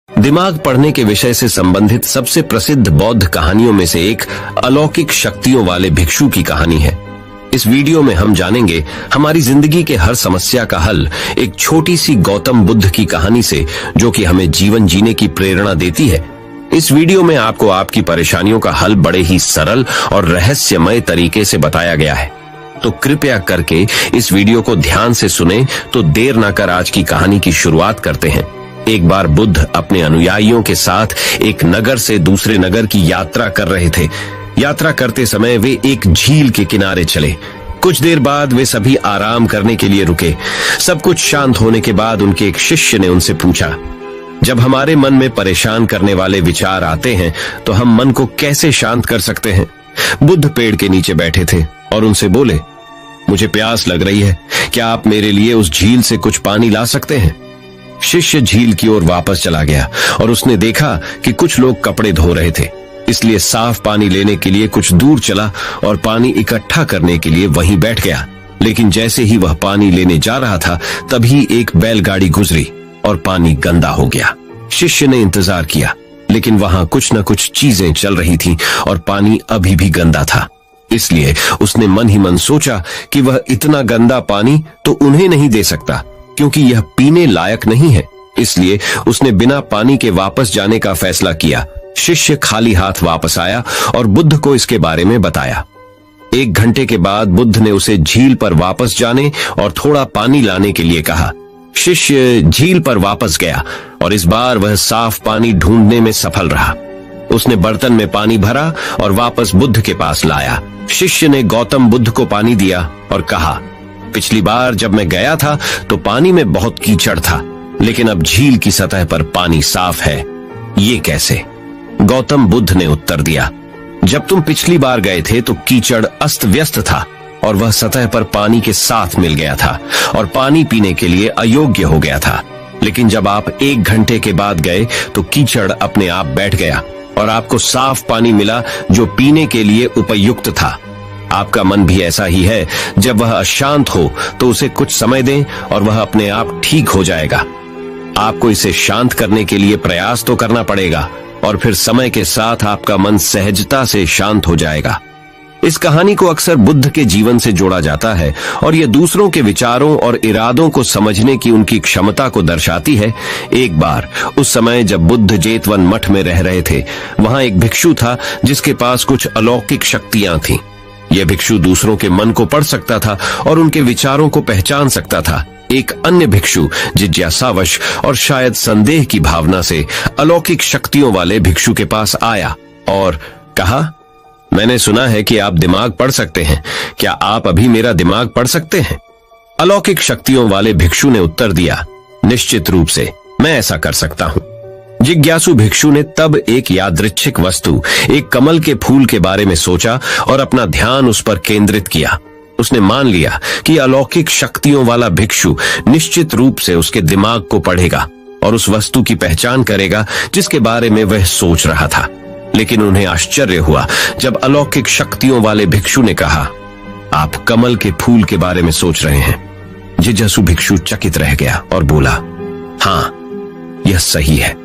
दिमाग पढ़ने के विषय से संबंधित सबसे प्रसिद्ध बौद्ध कहानियों में से एक अलौकिक शक्तियों वाले भिक्षु की कहानी है। इस वीडियो में हम जानेंगे हमारी जिंदगी के हर समस्या का हल एक छोटी सी गौतम बुद्ध की कहानी से, जो कि हमें जीवन जीने की प्रेरणा देती है। इस वीडियो में आपको आपकी परेशानियों का हल बड़े ही सरल और रहस्यमय तरीके से बताया गया है, तो कृपया करके इस वीडियो को ध्यान से सुने। तो देर न कर आज की कहानी की शुरुआत करते हैं। एक बार बुद्ध अपने अनुयायियों के साथ एक नगर से दूसरे नगर की यात्रा कर रहे थे। यात्रा करते समय वे एक झील के किनारे चले। कुछ देर बाद वे सभी आराम करने के लिए रुके। सब कुछ शांत होने के बाद उनके एक शिष्य ने उनसे पूछा, जब हमारे मन में परेशान करने वाले विचार आते हैं तो हम मन को कैसे शांत कर सकते हैं? बुद्ध पेड़ के नीचे बैठे थे और उनसे बोले, मुझे प्यास लग रही है, क्या आप मेरे लिए उस झील से कुछ पानी ला सकते हैं? शिष्य झील की ओर वापस चला गया और उसने देखा कि कुछ लोग कपड़े धो रहे थे, इसलिए साफ पानी लेने के लिए कुछ दूर चला और पानी इकट्ठा करने के लिए वहीं बैठ गया। लेकिन जैसे ही वह पानी लेने जा रहा था, तभी एक बैलगाड़ी गुजरी और पानी गंदा हो गया। शिष्य ने इंतजार किया, लेकिन वहां कुछ न कुछ चीजें चल रही थीं और पानी अभी भी गंदा था। इसलिए उसने मन ही मन सोचा कि वह इतना गंदा पानी तो उन्हें नहीं दे सकता, क्योंकि यह पीने लायक नहीं है। इसलिए उसने बिना पानी के वापस जाने का फैसला किया। शिष्य खाली हाथ वापस आया और बुद्ध को इसके बारे में बताया। 1 घंटे के बाद बुद्ध ने उसे झील पर वापस जाने और थोड़ा पानी लाने के लिए कहा। शिष्य झील पर वापस गया और इस बार वह साफ पानी ढूंढने में सफल रहा। उसने बर्तन में पानी भरा और वापस बुद्ध के पास लाया। शिष्य ने गौतम बुद्ध को पानी दिया और कहा, पिछली बार जब मैं गया था तो पानी में बहुत कीचड़ था, लेकिन अब झील की सतह पर पानी साफ है। ये कैसे? गौतम बुद्ध ने उत्तर दिया, जब तुम पिछली बार गए थे तो कीचड़ अस्त व्यस्त था और वह सतह पर पानी के साथ मिल गया था और पानी पीने के लिए अयोग्य हो गया था। लेकिन जब आप 1 घंटे के बाद गए तो कीचड़ अपने आप बैठ गया और आपको साफ पानी मिला जो पीने के लिए उपयुक्त था। आपका मन भी ऐसा ही है, जब वह अशांत हो तो उसे कुछ समय दें और वह अपने आप ठीक हो जाएगा। आपको इसे शांत करने के लिए प्रयास तो करना पड़ेगा और फिर समय के साथ आपका मन सहजता से शांत हो जाएगा। इस कहानी को अक्सर बुद्ध के जीवन से जोड़ा जाता है और यह दूसरों के विचारों और इरादों को समझने की उनकी क्षमता को दर्शाती है। एक बार उस समय जब बुद्ध जेतवन मठ में रह रहे थे, वहां एक भिक्षु था जिसके पास कुछ अलौकिक शक्तियां थीं। यह भिक्षु दूसरों के मन को पढ़ सकता था और उनके विचारों को पहचान सकता था। एक अन्य भिक्षु जिज्ञासावश और शायद संदेह की भावना से अलौकिक शक्तियों वाले भिक्षु के पास आया और कहा, मैंने सुना है कि आप दिमाग पढ़ सकते हैं, क्या आप अभी मेरा दिमाग पढ़ सकते हैं? अलौकिक शक्तियों वाले भिक्षु ने उत्तर दिया, निश्चित रूप से मैं ऐसा कर सकता हूं। जिज्ञासु भिक्षु ने तब एक यादृच्छिक वस्तु, एक कमल के फूल के बारे में सोचा और अपना ध्यान उस पर केंद्रित किया। उसने मान लिया कि अलौकिक शक्तियों वाला भिक्षु निश्चित रूप से उसके दिमाग को पढ़ेगा और उस वस्तु की पहचान करेगा जिसके बारे में वह सोच रहा था। लेकिन उन्हें आश्चर्य हुआ जब अलौकिक शक्तियों वाले भिक्षु ने कहा, आप कमल के फूल के बारे में सोच रहे हैं। जिज्ञासु भिक्षु चकित रह गया और बोला, हाँ, यह सही है।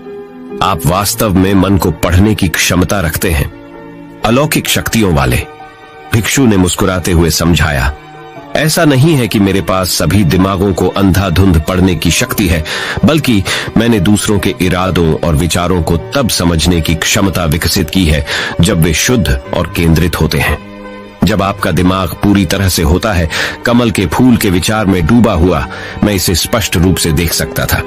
आप वास्तव में मन को पढ़ने की क्षमता रखते हैं। अलौकिक शक्तियों वाले भिक्षु ने मुस्कुराते हुए समझाया, ऐसा नहीं है कि मेरे पास सभी दिमागों को अंधाधुंध पढ़ने की शक्ति है, बल्कि मैंने दूसरों के इरादों और विचारों को तब समझने की क्षमता विकसित की है जब वे शुद्ध और केंद्रित होते हैं। जब आपका दिमाग पूरी तरह से होता है, कमल के फूल के विचार में डूबा हुआ, मैं इसे स्पष्ट रूप से देख सकता था।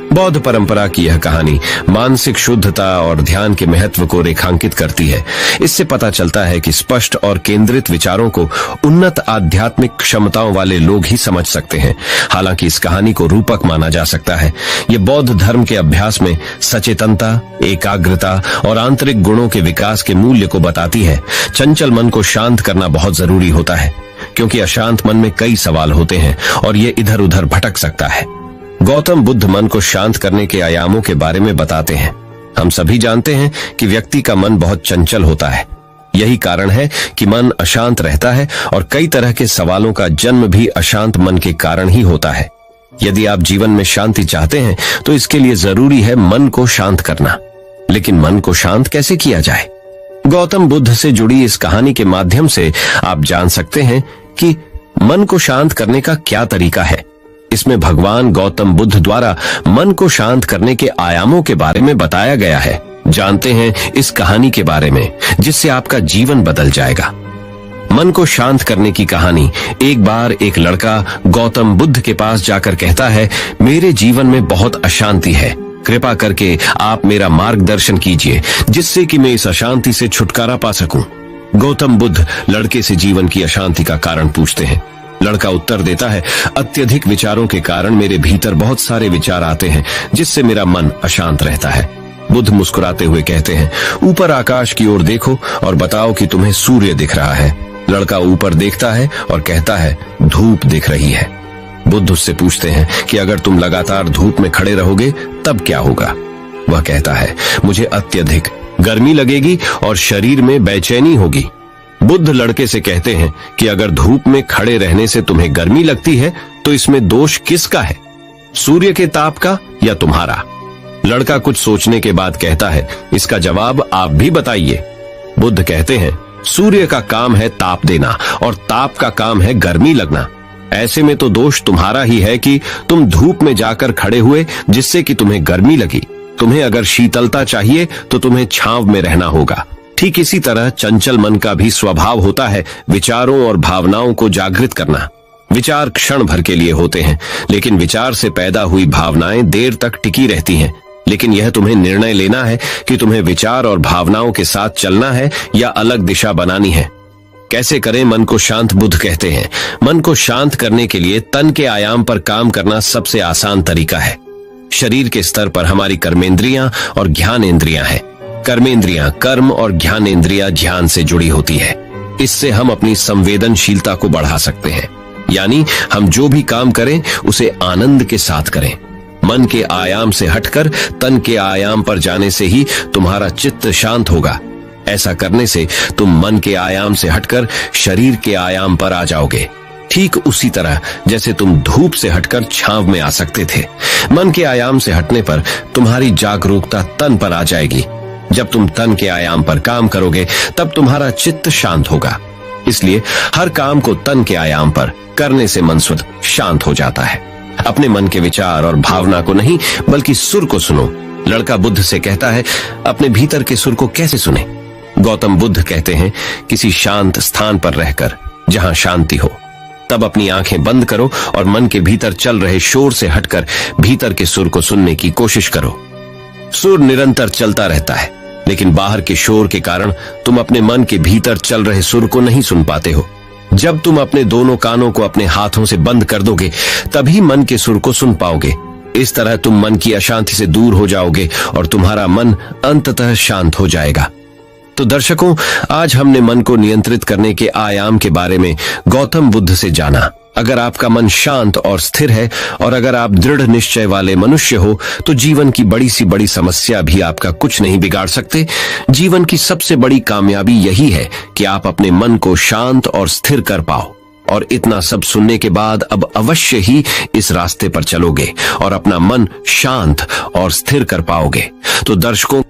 बौद्ध परंपरा की यह कहानी मानसिक शुद्धता और ध्यान के महत्व को रेखांकित करती है। इससे पता चलता है कि स्पष्ट और केंद्रित विचारों को उन्नत आध्यात्मिक क्षमताओं वाले लोग ही समझ सकते हैं। हालांकि इस कहानी को रूपक माना जा सकता है। ये बौद्ध धर्म के अभ्यास में सचेतनता, एकाग्रता और आंतरिक गुणों के विकास के मूल्य को बताती है। चंचल मन को शांत करना बहुत जरूरी होता है, क्योंकि अशांत मन में कई सवाल होते हैं और ये इधर उधर भटक सकता है। गौतम बुद्ध मन को शांत करने के आयामों के बारे में बताते हैं। हम सभी जानते हैं कि व्यक्ति का मन बहुत चंचल होता है। यही कारण है कि मन अशांत रहता है और कई तरह के सवालों का जन्म भी अशांत मन के कारण ही होता है। यदि आप जीवन में शांति चाहते हैं तो इसके लिए जरूरी है मन को शांत करना। लेकिन मन को शांत कैसे किया जाए? गौतम बुद्ध से जुड़ी इस कहानी के माध्यम से आप जान सकते हैं कि मन को शांत करने का क्या तरीका है। इसमें भगवान गौतम बुद्ध द्वारा मन को शांत करने के आयामों के बारे में बताया गया है। जानते हैं इस कहानी के बारे में, जिससे आपका जीवन बदल जाएगा। मन को शांत करने की कहानी। एक बार एक लड़का गौतम बुद्ध के पास जाकर कहता है, मेरे जीवन में बहुत अशांति है, कृपा करके आप मेरा मार्गदर्शन कीजिए जिससे कि मैं इस अशांति से छुटकारा पा सकूं। गौतम बुद्ध लड़के से जीवन की अशांति का कारण पूछते हैं। लड़का उत्तर देता है, अत्यधिक विचारों के कारण मेरे भीतर बहुत सारे विचार आते हैं जिससे मेरा मन अशांत रहता है। बुद्ध मुस्कुराते हुए कहते हैं, ऊपर आकाश की ओर देखो और बताओ कि तुम्हें सूर्य दिख रहा है। लड़का ऊपर देखता है और कहता है, धूप दिख रही है। बुद्ध उससे पूछते हैं कि अगर तुम लगातार धूप में खड़े रहोगे तब क्या होगा? वह कहता है, मुझे अत्यधिक गर्मी लगेगी और शरीर में बेचैनी होगी। बुद्ध लड़के से कहते हैं कि अगर धूप में खड़े रहने से तुम्हें गर्मी लगती है तो इसमें दोष किसका है, सूर्य के ताप का या तुम्हारा? लड़का कुछ सोचने के बाद कहता है, इसका जवाब आप भी बताइए। बुद्ध कहते हैं, सूर्य का काम है ताप देना और ताप का काम है गर्मी लगना। ऐसे में तो दोष तुम्हारा ही है कि तुम धूप में जाकर खड़े हुए जिससे कि तुम्हें गर्मी लगी। तुम्हें अगर शीतलता चाहिए तो तुम्हें छांव में रहना होगा। ठीक इसी तरह चंचल मन का भी स्वभाव होता है विचारों और भावनाओं को जागृत करना। विचार क्षण भर के लिए होते हैं, लेकिन विचार से पैदा हुई भावनाएं देर तक टिकी रहती हैं। लेकिन यह तुम्हें निर्णय लेना है कि तुम्हें विचार और भावनाओं के साथ चलना है या अलग दिशा बनानी है। कैसे करें मन को शांत? बुद्ध कहते हैं, मन को शांत करने के लिए तन के आयाम पर काम करना सबसे आसान तरीका है। शरीर के स्तर पर हमारी कर्मेंद्रियां और ज्ञानेंद्रियां हैं। कर्मेंद्रियां कर्म और ज्ञानेंद्रियां ध्यान से जुड़ी होती है। इससे हम अपनी संवेदनशीलता को बढ़ा सकते हैं, यानी हम जो भी काम करें उसे आनंद के साथ करें। मन के आयाम से हटकर तन के आयाम पर जाने से ही तुम्हारा चित्त शांत होगा। ऐसा करने से तुम मन के आयाम से हटकर शरीर के आयाम पर आ जाओगे, ठीक उसी तरह जैसे तुम धूप से हटकर छांव में आ सकते थे। मन के आयाम से हटने पर तुम्हारी जागरूकता तन पर आ जाएगी। जब तुम तन के आयाम पर काम करोगे तब तुम्हारा चित्त शांत होगा। इसलिए हर काम को तन के आयाम पर करने से मन स्वतः शांत हो जाता है। अपने मन के विचार और भावना को नहीं बल्कि सुर को सुनो। लड़का बुद्ध से कहता है, अपने भीतर के सुर को कैसे सुने? गौतम बुद्ध कहते हैं, किसी शांत स्थान पर रहकर जहां शांति हो। तब अपनी आंखें बंद करो और मन के भीतर चल रहे शोर से हटकर भीतर के सुर को सुनने की कोशिश करो। सुर निरंतर चलता रहता है, लेकिन बाहर के शोर के कारण तुम अपने मन के भीतर चल रहे सुर को नहीं सुन पाते हो। जब तुम अपने दोनों कानों को अपने हाथों से बंद कर दोगे तभी मन के सुर को सुन पाओगे। इस तरह तुम मन की अशांति से दूर हो जाओगे और तुम्हारा मन अंततः शांत हो जाएगा। तो दर्शकों, आज हमने मन को नियंत्रित करने के आयाम के बारे में गौतम बुद्ध से जाना। अगर आपका मन शांत और स्थिर है और अगर आप दृढ़ निश्चय वाले मनुष्य हो तो जीवन की बड़ी सी बड़ी समस्या भी आपका कुछ नहीं बिगाड़ सकते। जीवन की सबसे बड़ी कामयाबी यही है कि आप अपने मन को शांत और स्थिर कर पाओ। और इतना सब सुनने के बाद अब अवश्य ही इस रास्ते पर चलोगे और अपना मन शांत और स्थिर कर पाओगे। तो दर्शकों,